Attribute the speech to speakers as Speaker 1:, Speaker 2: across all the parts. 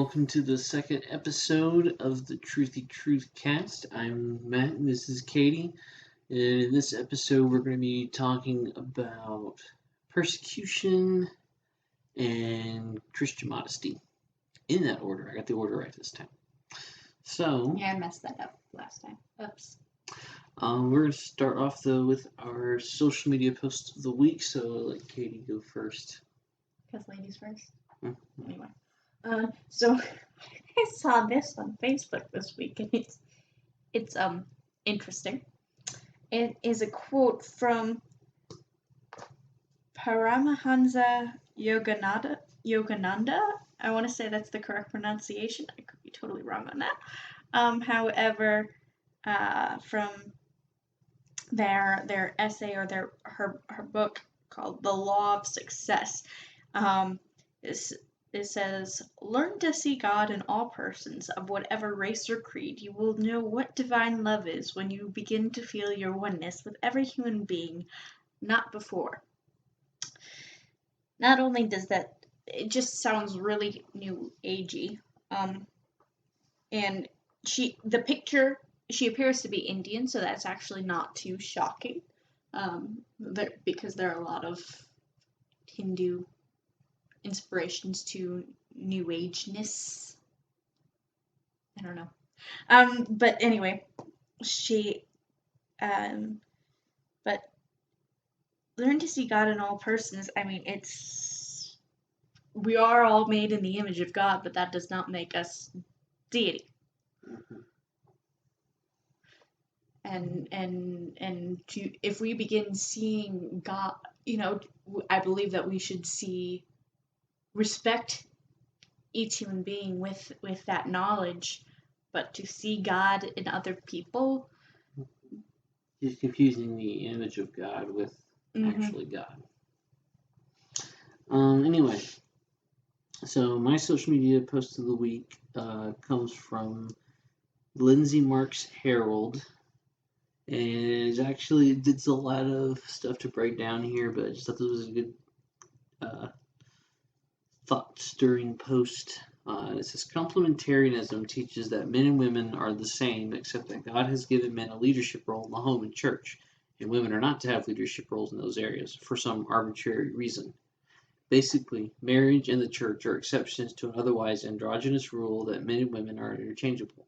Speaker 1: welcome to the second episode of the Truthy Truth Cast. I'm Matt, and this is Katie. And in this episode, we're going to be talking about persecution and Christian modesty. In that order. I got the order right this time. So,
Speaker 2: yeah, I messed that up last time. Oops.
Speaker 1: We're going to start off, though, with our social media post of the week. So, I'll let Katie go first.
Speaker 2: Because ladies first.
Speaker 1: Mm-hmm.
Speaker 2: Anyway. So I saw this on Facebook this week, and it's interesting. It is a quote from Paramahansa Yogananda. I want to say that's the correct pronunciation. I could be totally wrong on that. However, from their essay or her book called The Law of Success, it says, "Learn to see God in all persons, of whatever race or creed. You will know what divine love is when you begin to feel your oneness with every human being, not before." Not only does that, it just sounds really new agey. And she appears to be Indian, so that's actually not too shocking. Because there are a lot of Hindu inspirations to new ageness. I don't know. But anyway, but learn to see God in all persons. I mean, we are all made in the image of God, but that does not make us deity.
Speaker 1: Mm-hmm.
Speaker 2: And if we begin seeing God, I believe that we should respect each human being with that knowledge, but to see God in other people.
Speaker 1: He's confusing the image of God with actually God. Anyway, so my social media post of the week comes from Lindsay Marks Herald, and it did a lot of stuff to break down here, but I just thought this was a good thought-stirring post. It says, complementarianism teaches that men and women are the same, except that God has given men a leadership role in the home and church, and women are not to have leadership roles in those areas for some arbitrary reason. Basically, marriage and the church are exceptions to an otherwise androgynous rule that men and women are interchangeable.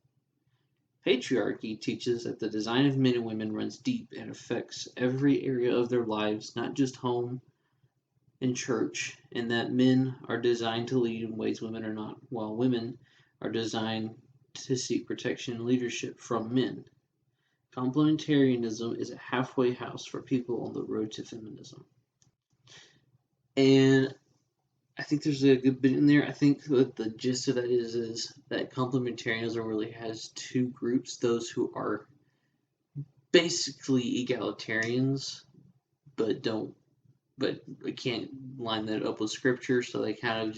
Speaker 1: Patriarchy teaches that the design of men and women runs deep and affects every area of their lives, not just home and church, and that men are designed to lead in ways women are not, while women are designed to seek protection and leadership from men. Complementarianism is a halfway house for people on the road to feminism. And I think there's a good bit in there. I think that the gist of that is that complementarianism really has two groups: those who are basically egalitarians, but can't line that up with scripture, so they kind of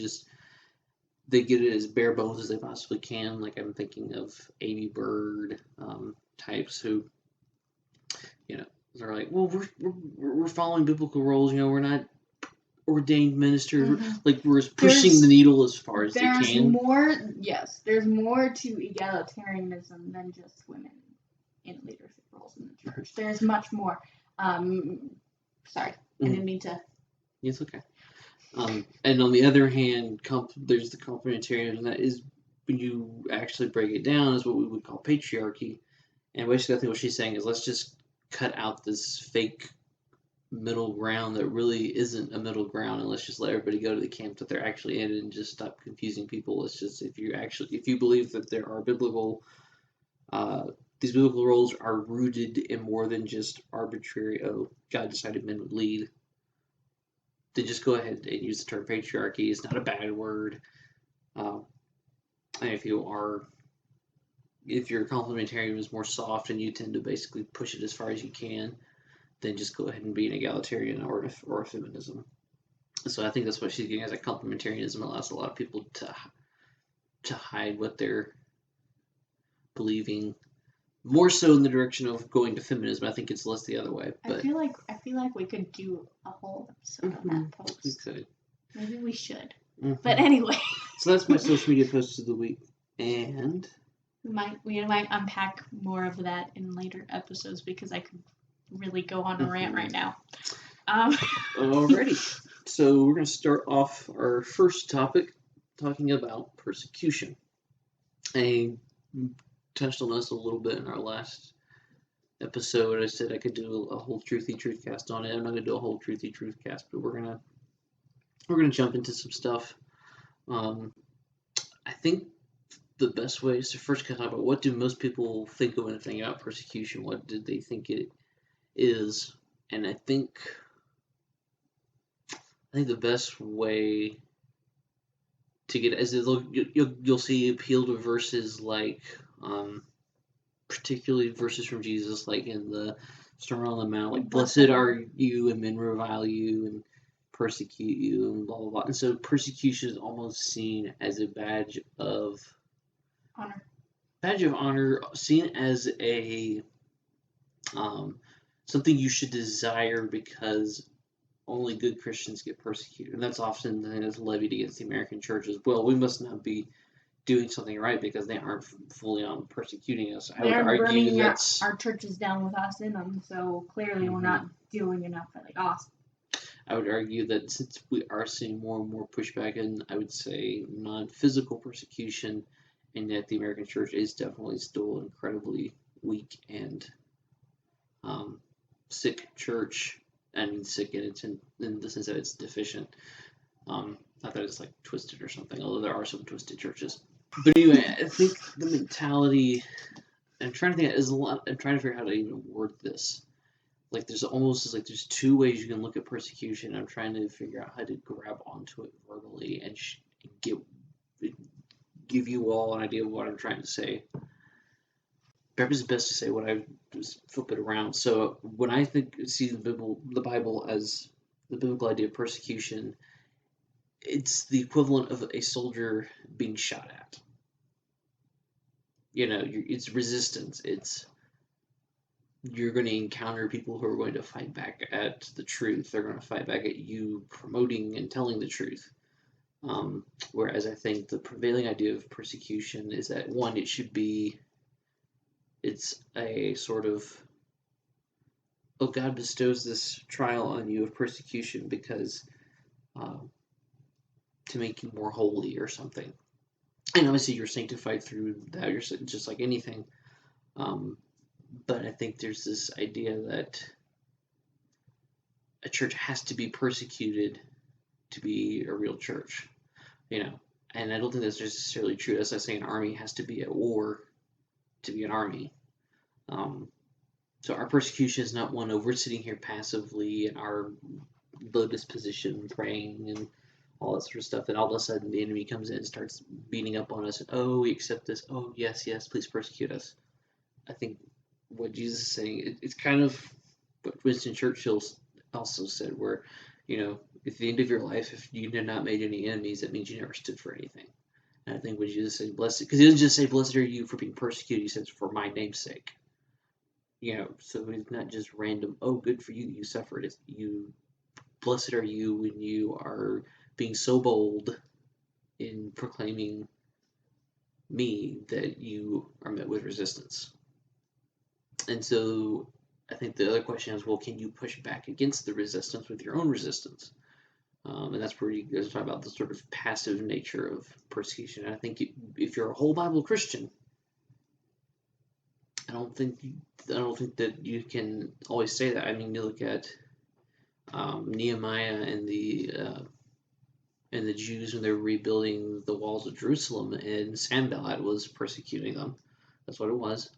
Speaker 1: they get it as bare bones as they possibly can. Like, I'm thinking of Amy Bird types who, they're like, well, we're following biblical roles. We're not ordained ministers.
Speaker 2: Mm-hmm.
Speaker 1: Like, we're pushing the needle as far as they can.
Speaker 2: There's more to egalitarianism than just women in leadership roles in the church. There's much more. Sorry, I didn't mean to.
Speaker 1: It's okay. And on the other hand, there's the complementarianism, and that is, when you actually break it down, is what we would call patriarchy. And basically, I think what she's saying is, let's just cut out this fake middle ground that really isn't a middle ground, and let's just let everybody go to the camp that they're actually in, and just stop confusing people. It's just, if you believe that there are these biblical roles are rooted in more than just arbitrary, God decided men would lead, then just go ahead and use the term patriarchy. It's not a bad word. And if your complementarian is more soft and you tend to basically push it as far as you can, then just go ahead and be an egalitarian or a feminism. So I think that's what she's getting as a complementarianism. Allows a lot of people to hide what they're believing, more so in the direction of going to feminism. I think it's less the other way. But
Speaker 2: I feel like we could do a whole episode on that post.
Speaker 1: We could.
Speaker 2: Maybe we should.
Speaker 1: Mm-hmm.
Speaker 2: But anyway.
Speaker 1: So that's my social media posts of the week. And
Speaker 2: we might unpack more of that in later episodes because I could really go on a rant right now.
Speaker 1: Alrighty. So we're going to start off our first topic talking about persecution. I touched on this a little bit in our last episode. I said I could do a whole Truthy Truthcast on it. I'm not going to do a whole Truthy Truthcast, but we're gonna jump into some stuff. I think the best way is to first kind of talk about what do most people think of when they think about persecution. What did they think it is? And I think the best way to get it is you'll see appeal to verses like, particularly verses from Jesus, like in the Sermon on the Mount, like "Blessed are you, and men revile you and persecute you," and blah blah blah. And so persecution is almost seen as a badge of honor, seen as a something you should desire because only good Christians get persecuted, and that's often the thing that's levied against the American church as well. We must not be doing something right because they aren't fully on persecuting us. I would argue that
Speaker 2: our churches down with us in them, so clearly we're not doing enough for the gospel.
Speaker 1: I would argue that since we are seeing more and more pushback, and I would say non-physical persecution, and yet the American church is definitely still incredibly weak and sick church. I mean, sick in the sense that it's deficient. Not that it's like twisted or something, although there are some twisted churches. But anyway, I think the mentality. I'm trying to think. I'm trying to figure out how to even word this. Like there's two ways you can look at persecution. I'm trying to figure out how to grab onto it verbally and give you all an idea of what I'm trying to say. Perhaps it's best to say what I just flip it around. So when I see the Bible as the biblical idea of persecution, it's the equivalent of a soldier being shot at. It's resistance. You're going to encounter people who are going to fight back at the truth. They're going to fight back at you promoting and telling the truth. Whereas I think the prevailing idea of persecution is that, one, it's a sort of, oh, God bestows this trial on you of persecution because to make you more holy or something. And obviously you're sanctified through that. You're just like anything. But I think there's this idea that a church has to be persecuted to be a real church, and I don't think that's necessarily true. That's like saying an army has to be at war to be an army. So our persecution is not one of we're sitting here passively in our lotus position praying and all that sort of stuff, and all of a sudden the enemy comes in and starts beating up on us, and we accept this, yes, please persecute us. I think what Jesus is saying, it's kind of what Winston Churchill also said, where, at the end of your life, if you have not made any enemies, that means you never stood for anything. And I think when Jesus said blessed, because he doesn't just say blessed are you for being persecuted, he says for my name's sake. So it's not just random, good for you, you suffered. It's blessed are you when you are being so bold in proclaiming me that you are met with resistance. And so I think the other question is, well, can you push back against the resistance with your own resistance? And that's where you guys talk about the sort of passive nature of persecution. And I think if you're a whole Bible Christian, I don't think that you can always say that. I mean, you look at Nehemiah and the Jews when they were rebuilding the walls of Jerusalem, and Sanballat was persecuting them. That's what it was.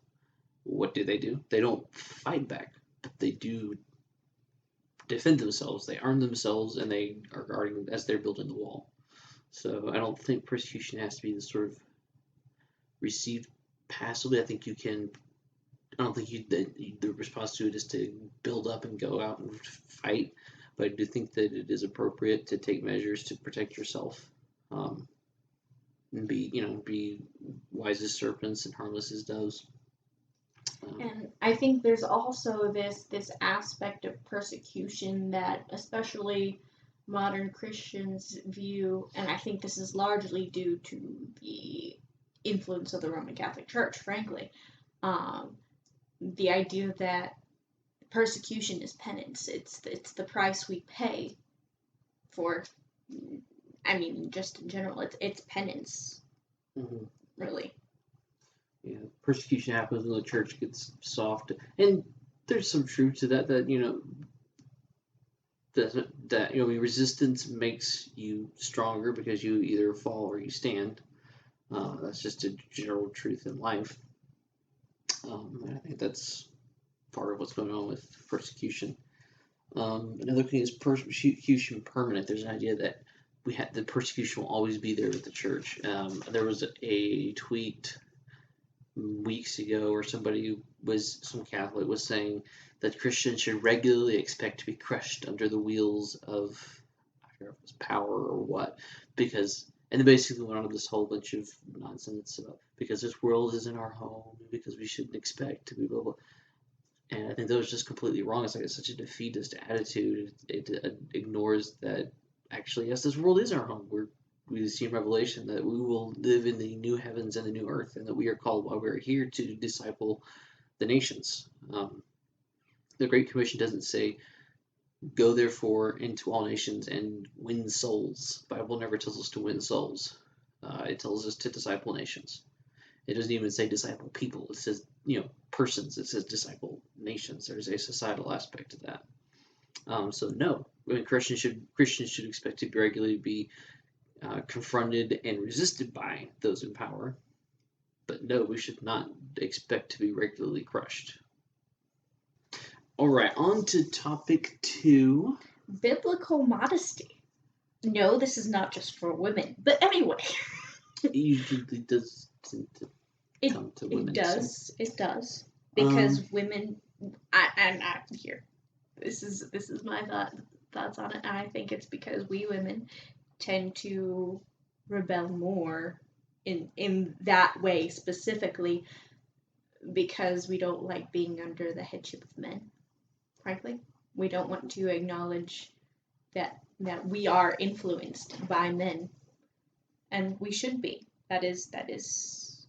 Speaker 1: What do? They don't fight back, but they do defend themselves. They arm themselves, and they are guarding as they're building the wall. So I don't think persecution has to be the sort of received passively. I think you can. I don't think the response to it is to build up and go out and fight, but I do think that it is appropriate to take measures to protect yourself, and be wise as serpents and harmless as doves.
Speaker 2: And I think there's also this aspect of persecution that, especially modern Christians view, and I think this is largely due to the influence of the Roman Catholic Church, frankly, the idea that persecution is penance. It's the price we pay for. I mean, just in general, it's penance,
Speaker 1: Mm-hmm.
Speaker 2: really.
Speaker 1: Yeah, persecution happens when the church gets soft, and there's some truth to that. That resistance makes you stronger because you either fall or you stand. That's just a general truth in life. And I think that's part of what's going on with persecution. Another thing is persecution permanent. There's an idea that the persecution will always be there with the church. There was a tweet weeks ago where some Catholic was saying that Christians should regularly expect to be crushed under the wheels of, I don't know if it was power or what, and they basically went on this whole bunch of nonsense about because this world isn't our home, because we shouldn't expect to be blah blah. And I think that was just completely wrong. It's like such a defeatist attitude. It ignores that actually, yes, this world is our home. We see in Revelation that we will live in the new heavens and the new earth, and that we are called while we're here to disciple the nations. The Great Commission doesn't say, "Go therefore into all nations and win souls." The Bible never tells us to win souls. It tells us to disciple nations. It doesn't even say disciple people. It says, persons. It says disciple nations. There's a societal aspect to that. So no, I mean, Christians should expect to regularly be confronted and resisted by those in power. But no, we should not expect to be regularly crushed. All right, on to topic 2.
Speaker 2: Biblical modesty. No, this is not just for women. But anyway.
Speaker 1: It usually does tend to come to women.
Speaker 2: It does. Because women, I'm here. This is my thoughts on it, and I think it's because we women tend to rebel more in that way specifically because we don't like being under the headship of men. Frankly, we don't want to acknowledge that we are influenced by men, and we should be. That is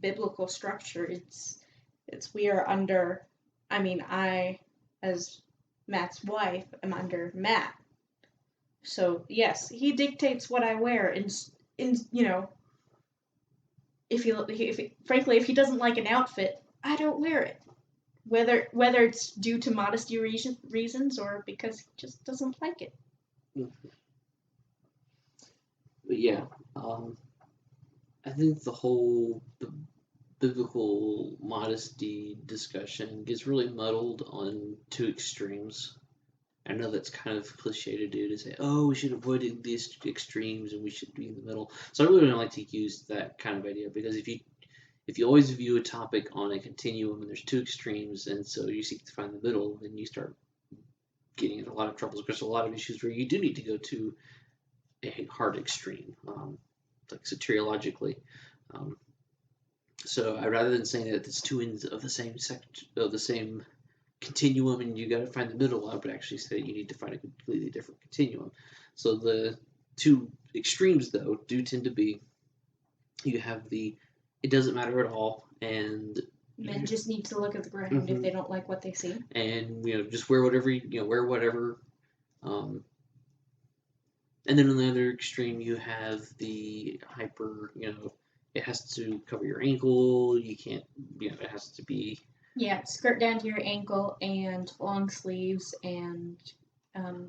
Speaker 2: biblical structure. It's we are under. I mean, I, as Matt's wife, am under Matt. So yes, he dictates what I wear, and if he doesn't like an outfit, I don't wear it. Whether it's due to modesty reasons or because he just doesn't like it.
Speaker 1: But yeah, I think the biblical modesty discussion gets really muddled on two extremes. I know that's kind of cliche to do, to say, oh, we should avoid these extremes and we should be in the middle. So I really don't like to use that kind of idea, because if you always view a topic on a continuum and there's two extremes, and so you seek to find the middle, then you start getting into a lot of troubles, because there's a lot of issues where you do need to go to a hard extreme, like soteriologically. So rather than saying that it's two ends of the same continuum and you got to find the middle, I would actually say you need to find a completely different continuum. So the two extremes, though, do tend to be, you have it doesn't matter at all, and
Speaker 2: men just need to look at the ground if they don't like what they see,
Speaker 1: and just wear whatever wear whatever. And then on the other extreme, you have the hyper, it has to cover your ankle. You can't, it has to be.
Speaker 2: Yeah, skirt down to your ankle and long sleeves, and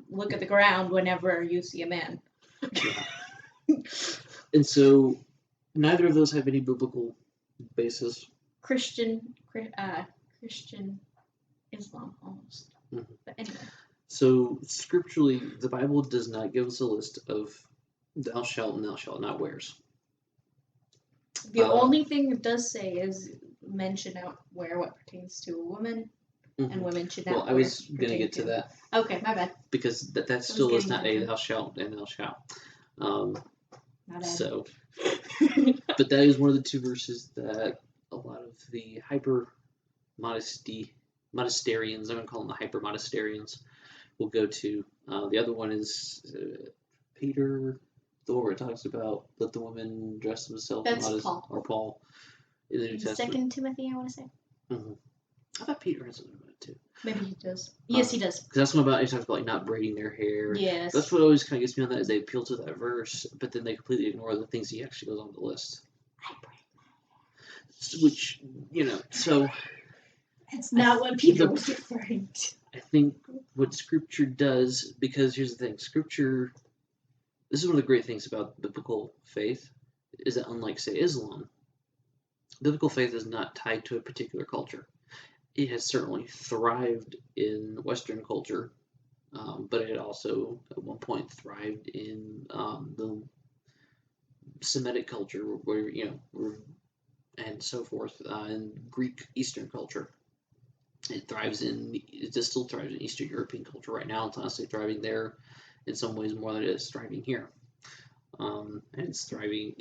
Speaker 2: look at the ground whenever you see a man.
Speaker 1: Yeah. And so neither of those have any biblical basis.
Speaker 2: Christian Islam almost.
Speaker 1: Mm-hmm.
Speaker 2: But anyway.
Speaker 1: So scripturally, the Bible does not give us a list of thou shalt and thou shalt not wears.
Speaker 2: The only thing it does say is men should not wear what pertains to a woman, and women should not wear.
Speaker 1: Well, I was going to get to that.
Speaker 2: Okay, my bad.
Speaker 1: Because that still is not a thou shalt and thou shalt. So, but that is one of the two verses that a lot of the hyper modesty modestarians, I'm going to call them the hyper modestarians, we'll go to. The other one is Peter, the one where it talks about let the women dress themselves
Speaker 2: That's
Speaker 1: modest,
Speaker 2: Paul.
Speaker 1: or Paul in the New Testament.
Speaker 2: 2 Timothy, I want to say.
Speaker 1: Mm-hmm. I thought Peter has something about it too.
Speaker 2: Maybe he does. Yes, he does.
Speaker 1: Because that's one about he talks about like not braiding their hair.
Speaker 2: Yes.
Speaker 1: That's what always kind of gets me on that is they appeal to that verse, but then they completely ignore the things he actually goes on the list. Which so.
Speaker 2: It's not what Peter was referring to.
Speaker 1: I think what Scripture does, because here's the thing, Scripture. This is one of the great things about biblical faith, is that unlike say Islam, biblical faith is not tied to a particular culture. It has certainly thrived in Western culture, but it also at one point thrived in the Semitic culture, and so forth, in Greek Eastern culture. It still thrives in Eastern European culture right now. It's honestly thriving there in some ways more than it is thriving here. And it's thriving,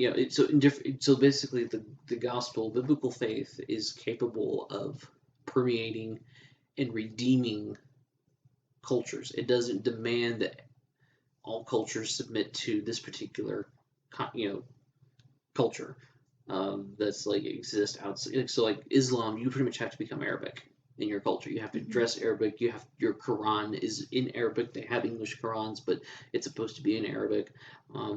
Speaker 1: so basically the gospel, biblical faith is capable of permeating and redeeming cultures. It doesn't demand that all cultures submit to this particular, culture that's like exists outside. So like Islam, you pretty much have to become Arabic in your culture. You have to dress Arabic. Your Quran is in Arabic. They have English Qurans, but it's supposed to be in Arabic.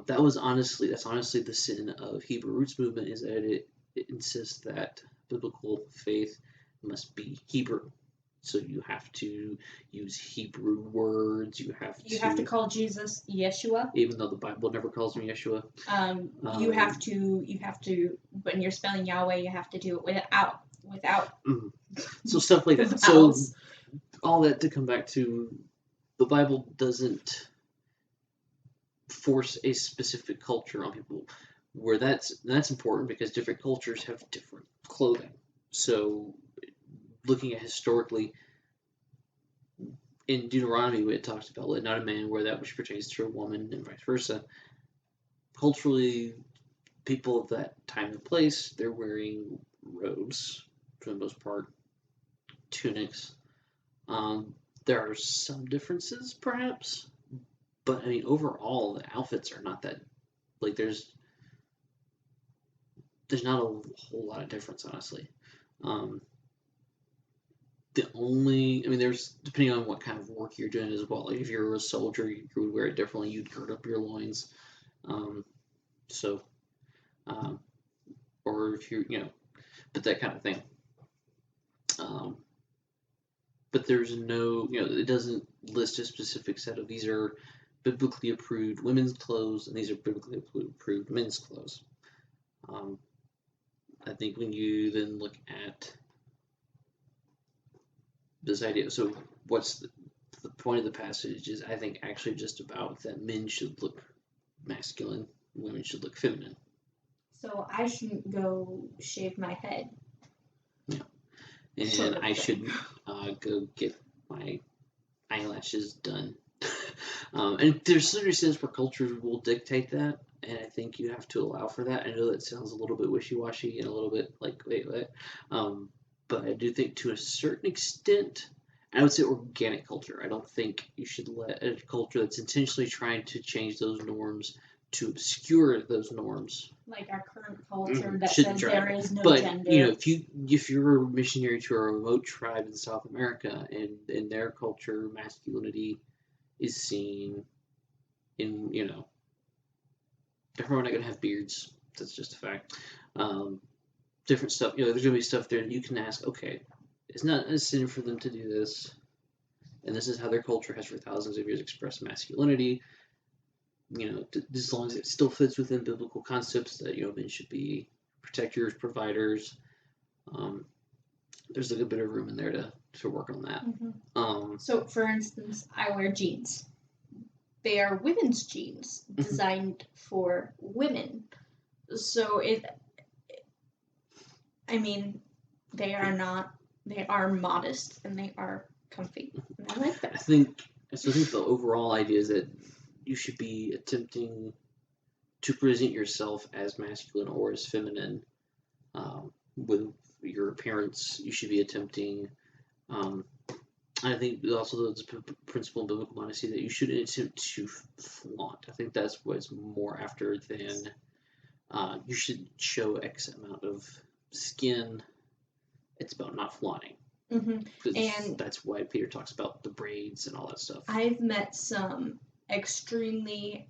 Speaker 1: That's honestly the sin of Hebrew Roots movement, is that it insists that biblical faith must be Hebrew. So you have to use Hebrew words. You have
Speaker 2: to call Jesus Yeshua,
Speaker 1: even though the Bible never calls him Yeshua.
Speaker 2: You have to when you're spelling Yahweh, you have to do it without.
Speaker 1: So stuff like that. So all that to come back to, the Bible doesn't force a specific culture on people. Where that's important because different cultures have different clothing. So looking at historically, in Deuteronomy, it talks about let not a man wear that which pertains to a woman, and vice versa. Culturally, people of that time and place, they're wearing robes for the most part, tunics. There are some differences, perhaps, but I mean, overall, the outfits are not that like there's not a whole lot of difference, honestly. There's depending on what kind of work you're doing as well. Like if you're a soldier, you would wear it differently. You'd gird up your loins. Or if you're, but that kind of thing. But there's no, it doesn't list a specific set of these are biblically approved women's clothes and these are biblically approved men's clothes. I think when you then look at this idea, so what's the point of the passage is, I think, actually just about that men should look masculine, women should look feminine.
Speaker 2: So I shouldn't go shave my head.
Speaker 1: Yeah. And I shouldn't go get my eyelashes done. And there's certain sense where cultures will dictate that, and I think you have to allow for that. I know that sounds a little bit wishy-washy and a little bit like, wait, what? But I do think to a certain extent, I would say organic culture. I don't think you should let a culture that's intentionally trying to change those norms to obscure those norms.
Speaker 2: Like our current culture that says there is no gender.
Speaker 1: But, if you're a missionary to a remote tribe in South America and in their culture, masculinity is seen in, everyone not going to have beards. That's just a fact. Different stuff, there's going to be stuff there that you can ask, okay, it's not a sin for them to do this, and this is how their culture has for thousands of years expressed masculinity, as long as it still fits within biblical concepts that, men should be protectors, providers. There's a good bit of room in there to work on that.
Speaker 2: Mm-hmm. So, for instance, I wear jeans. They are women's jeans designed for women. So they are modest and they are comfy. And I like that.
Speaker 1: I think the overall idea is that you should be attempting to present yourself as masculine or as feminine. With your appearance, you should be attempting I think also the principle in biblical modesty that you shouldn't attempt to flaunt. I think that's what's more after than you should show X amount of skin. It's about not flaunting. Because
Speaker 2: And
Speaker 1: that's why Peter talks about the braids and all that stuff.
Speaker 2: I've met some extremely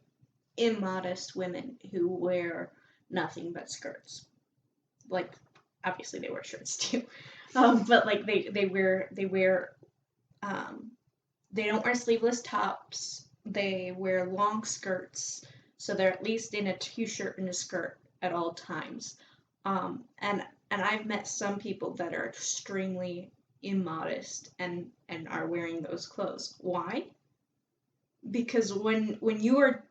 Speaker 2: immodest women who wear nothing but skirts. Like, obviously they wear shirts too, but like they wear they don't wear sleeveless tops. They wear long skirts, so they're at least in a t-shirt and a skirt at all times. And I've met some people that are extremely immodest and are wearing those clothes. Why? Because when you are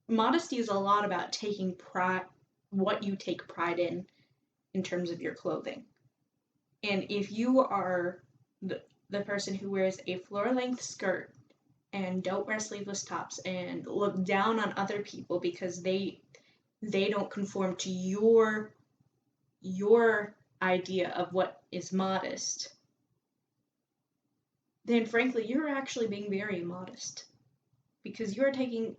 Speaker 2: modesty is a lot about taking pride, what you take pride in terms of your clothing. And if you are the person who wears a floor length skirt and don't wear sleeveless tops and look down on other people because they don't conform to your idea of what is modest, then frankly you're actually being very immodest because you're taking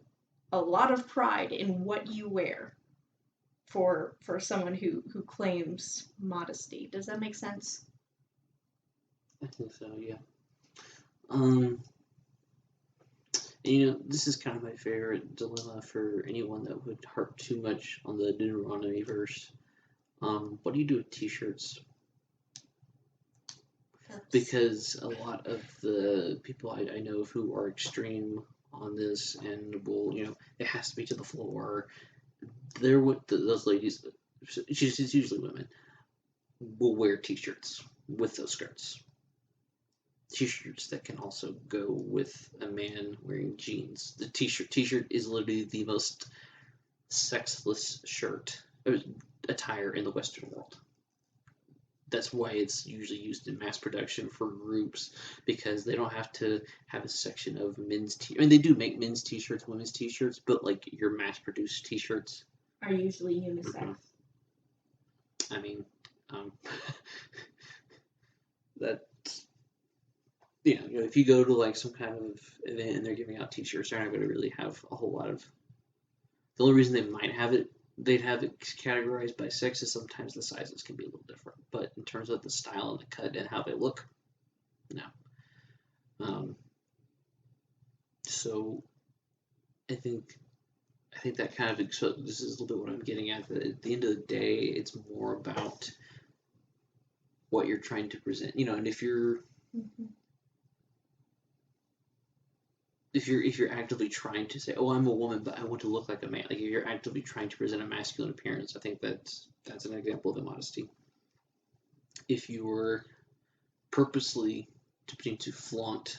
Speaker 2: a lot of pride in what you wear for someone who claims modesty. Does that make sense?
Speaker 1: I think so, yeah. And, you know, this is kind of my favorite dilemma for anyone that would harp too much on the Deuteronomy verse. What do you do with t-shirts? Because a lot of the people I know who are extreme on this and will, you know, it has to be to the floor. They're what those ladies, it's usually women, will wear t-shirts with those skirts. T-shirts that can also go with a man wearing jeans. The t-shirt is literally the most sexless shirt attire in the Western world. That's why it's usually used in mass production for groups, because they don't have to have a section of men's I mean, they do make men's t-shirts, women's t-shirts, but like your mass-produced t-shirts
Speaker 2: are usually unisex.
Speaker 1: I mean, that, you know, if you go to like some kind of event and they're giving out t-shirts, they're not going to really have a whole lot of. The only reason they might have it, they'd have it categorized by sex, is sometimes the sizes can be a little different. But in terms of the style and the cut and how they look, no. So I think that kind of, so this is a little bit what I'm getting at. That at the end of the day, it's more about what you're trying to present, you know. And if you're if you're actively trying to say, oh, I'm a woman, but I want to look like a man, like if you're actively trying to present a masculine appearance, I think that's an example of immodesty. If you were purposely attempting to flaunt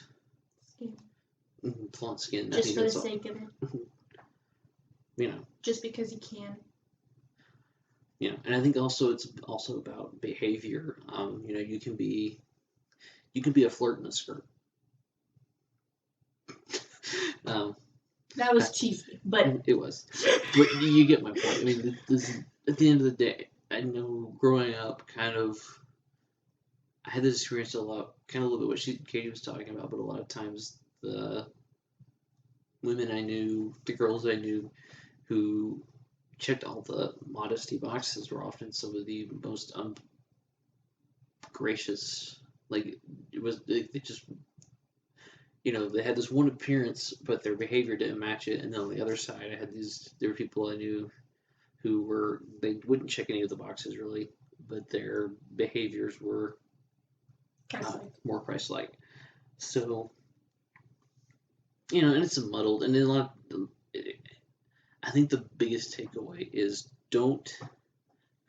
Speaker 1: skin,
Speaker 2: just for the sake of it,
Speaker 1: you know,
Speaker 2: just because you can.
Speaker 1: You know, and I think also it's also about behavior. You know, you can be a flirt in a skirt.
Speaker 2: That was cheesy, but
Speaker 1: it was. But you get my point. I mean, this at the end of the day, I know growing up, I had this experience a lot, kind of a little bit what Katie was talking about, but a lot of times the women I knew, the girls I knew, who checked all the modesty boxes were often some of the most ungracious. Like, it was, they just, you know, they had this one appearance, but their behavior didn't match it. And then on the other side, there were people I knew who they wouldn't check any of the boxes really, but their behaviors were more Christ-like. So, you know, and it's muddled, and then I think the biggest takeaway is don't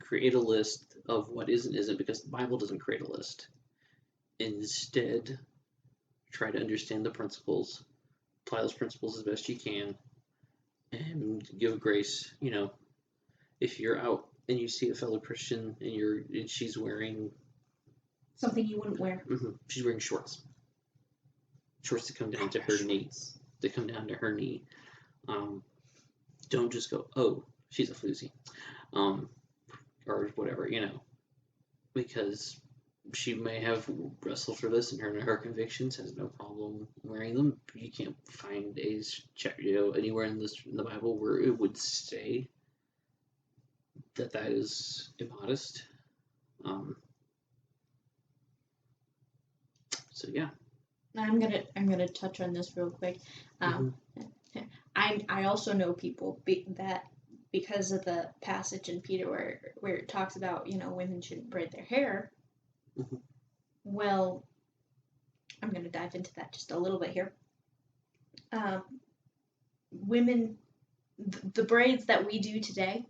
Speaker 1: create a list of what is and isn't, because the Bible doesn't create a list. Instead, try to understand the principles, apply those principles as best you can, and give grace. You know, if you're out and you see a fellow Christian and she's wearing
Speaker 2: something you wouldn't wear.
Speaker 1: She's wearing shorts that come down to her knees. They come down to her knee. Don't just go, oh, she's a floozy, or whatever, you know, because she may have wrestled for this, and her convictions has no problem wearing them. You can't find anywhere in the Bible where it would say that is immodest. So yeah.
Speaker 2: I'm gonna touch on this real quick. I also know people that because of the passage in Peter where it talks about women shouldn't braid their hair.
Speaker 1: Mm-hmm.
Speaker 2: Well, I'm gonna dive into that just a little bit here. Women, the braids that we do today,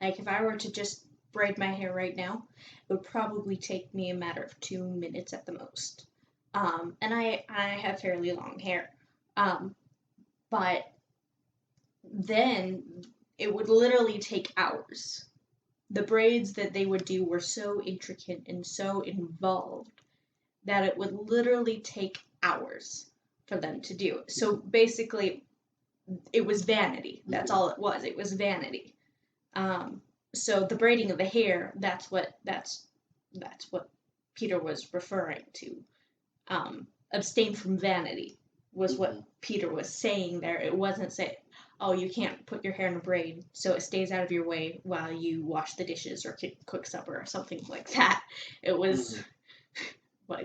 Speaker 2: like if I were to just braid my hair right now, it would probably take me a matter of 2 minutes at the most. And I have fairly long hair. But then it would literally take hours. The braids that they would do were so intricate and so involved that it would literally take hours for them to do. So basically, it was vanity. That's all it was. It was vanity. So the braiding of the hair, that's what Peter was referring to. Abstain from vanity was what Peter was saying there. It wasn't saying, oh, you can't put your hair in a braid so it stays out of your way while you wash the dishes or cook supper or something like that. It was,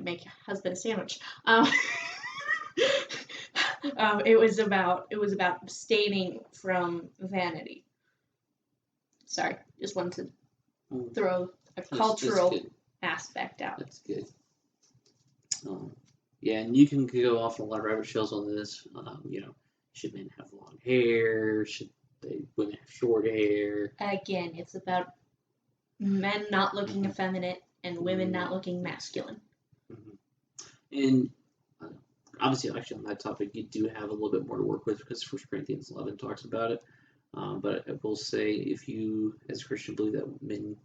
Speaker 2: make your husband a sandwich. It was about abstaining from vanity. Sorry, just wanted to throw a cultural aspect out.
Speaker 1: That's good. Yeah, and you can go off on a lot of rabbit trails on this. Should men have long hair? Should women have short hair?
Speaker 2: Again, it's about men not looking effeminate and women not looking masculine.
Speaker 1: And obviously, actually, on that topic, you do have a little bit more to work with because 1 Corinthians 11 talks about it. But I will say, if you, as a Christian, believe that men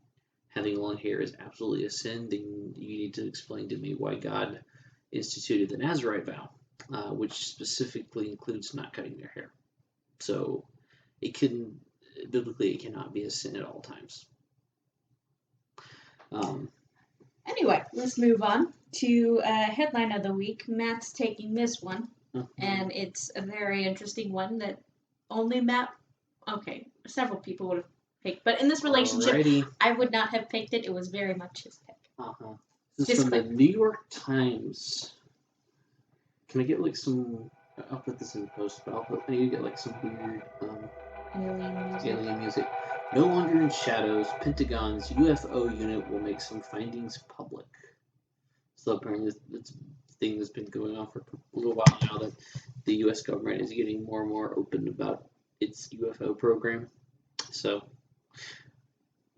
Speaker 1: having long hair is absolutely a sin, then you need to explain to me why God instituted the Nazirite vow, which specifically includes not cutting their hair. So biblically, it cannot be a sin at all times.
Speaker 2: Anyway, let's move on to headline of the week. Matt's taking this one, and it's a very interesting one that only Matt, several people would have picked, but in this relationship,
Speaker 1: Alrighty.
Speaker 2: I would not have picked it. It was very much his pick.
Speaker 1: This is from the New York Times. Can I get some? I'll put this in the post, but I need to get some weird alien music. No longer in shadows, Pentagon's UFO unit will make some findings public. So apparently, it's a thing that's been going on for a little while now that the U.S. government is getting more and more open about its UFO program. So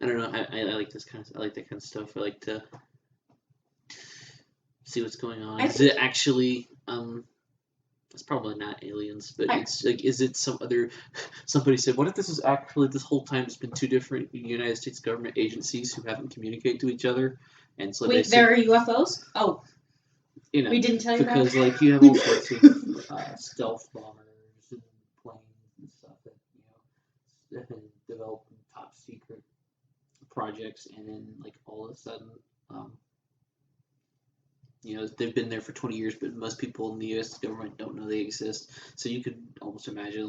Speaker 1: I don't know. I like this I like that kind of stuff. I like to see what's going on. Is it actually? It's probably not aliens, but it's like, is it some other? Somebody said, what if this is actually this whole time it's been two different United States government agencies who haven't communicated to each other, and so
Speaker 2: wait, there are UFOs? Oh, we didn't tell you
Speaker 1: because
Speaker 2: that?
Speaker 1: You have all sorts of stealth bombers and planes and stuff that have been developed in top secret projects, and then all of a sudden. They've been there for 20 years, but most people in the U.S. government don't know they exist. So you could almost imagine,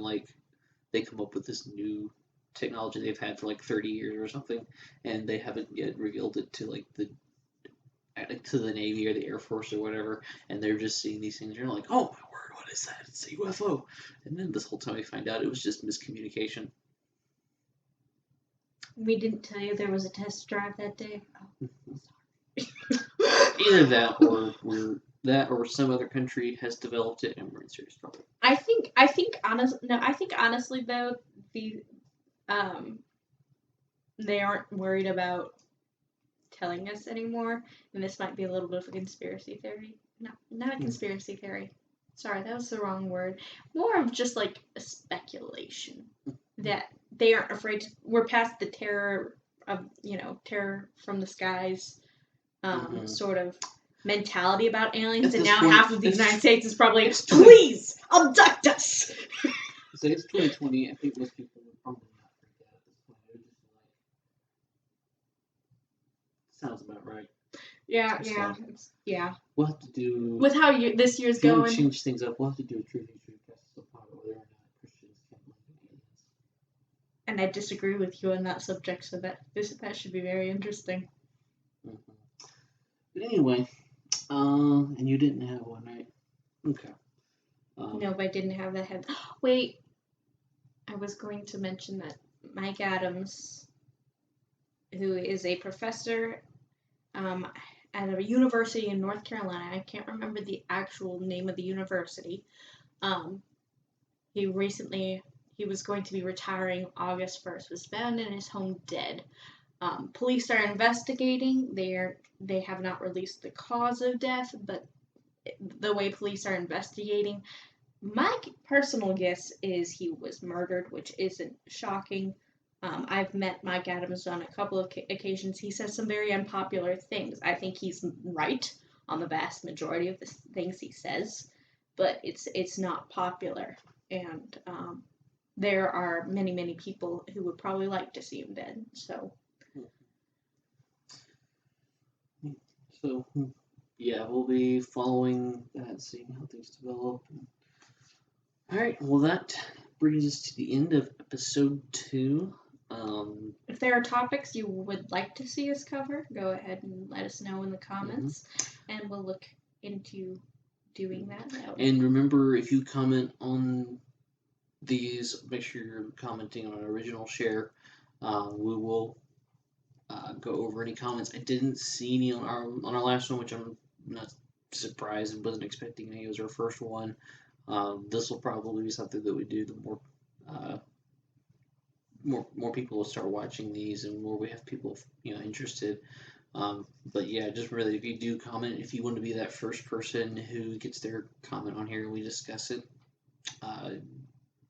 Speaker 1: they come up with this new technology they've had for 30 years or something, and they haven't yet revealed it to to the Navy or the Air Force or whatever, and they're just seeing these things, and you're like, oh my word, what is that? It's a UFO. And then this whole time we find out it was just miscommunication.
Speaker 2: We didn't tell you there was a test drive that day? Oh, sorry.
Speaker 1: Either that or some other country has developed it and we're in serious trouble.
Speaker 2: I think honestly though, they aren't worried about telling us anymore, and this might be a little bit of a conspiracy theory. No, not a conspiracy theory. Sorry, that was the wrong word. More of just a speculation that they aren't afraid. We're past the terror of terror from the skies. Sort of mentality about aliens, and now half of the United States is probably, please abduct us.
Speaker 1: So it's 2020. I think most people would probably not freak out at this point. Sounds about right.
Speaker 2: Yeah.
Speaker 1: So,
Speaker 2: Yeah.
Speaker 1: we'll have to do.
Speaker 2: With how this year's
Speaker 1: If you want to
Speaker 2: going.
Speaker 1: change things up, we'll have to do a Truth and Truth test about whether or not Christians can believe in aliens.
Speaker 2: And I disagree with you on that subject, so that should be very interesting.
Speaker 1: Mm-hmm. But anyway, and you didn't have one, right? Okay.
Speaker 2: No, but I didn't have that head. Wait, I was going to mention that Mike Adams, who is a professor at a university in North Carolina, I can't remember the actual name of the university. He was going to be retiring August 1st, was found in his home dead. Police are investigating. They have not released the cause of death, but the way police are investigating, my personal guess is he was murdered, which isn't shocking. I've met Mike Adams on a couple of occasions. He says some very unpopular things. I think he's right on the vast majority of the things he says, but it's not popular, and there are many people who would probably like to see him dead. So
Speaker 1: yeah, we'll be following that, seeing how things develop. All right, well, that brings us to the end of episode 2.
Speaker 2: If there are topics you would like to see us cover, go ahead and let us know in the comments, and we'll look into doing that.
Speaker 1: And remember, if you comment on these, make sure you're commenting on an original share. We will go over any comments. I didn't see any on our last one, which I'm not surprised and wasn't expecting any. It was our first one. This will probably be something that we do the more people will start watching these, and more we have people interested. But yeah, just really, if you do comment, if you want to be that first person who gets their comment on here and we discuss it,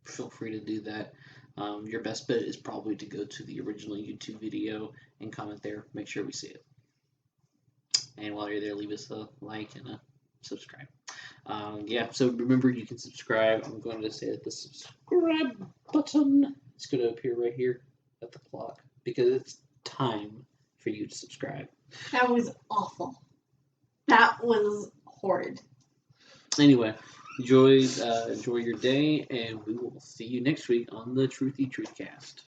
Speaker 1: feel free to do that. Your best bet is probably to go to the original YouTube video and comment there. Make sure we see it. And while you're there, leave us a like and a subscribe. Yeah, so remember, you can subscribe. I'm going to say that the subscribe button is going to appear right here at the clock, because it's time for you to subscribe.
Speaker 2: That was awful. That was horrid.
Speaker 1: Anyway, enjoy your day, and we will see you next week on the Truthy Truthcast.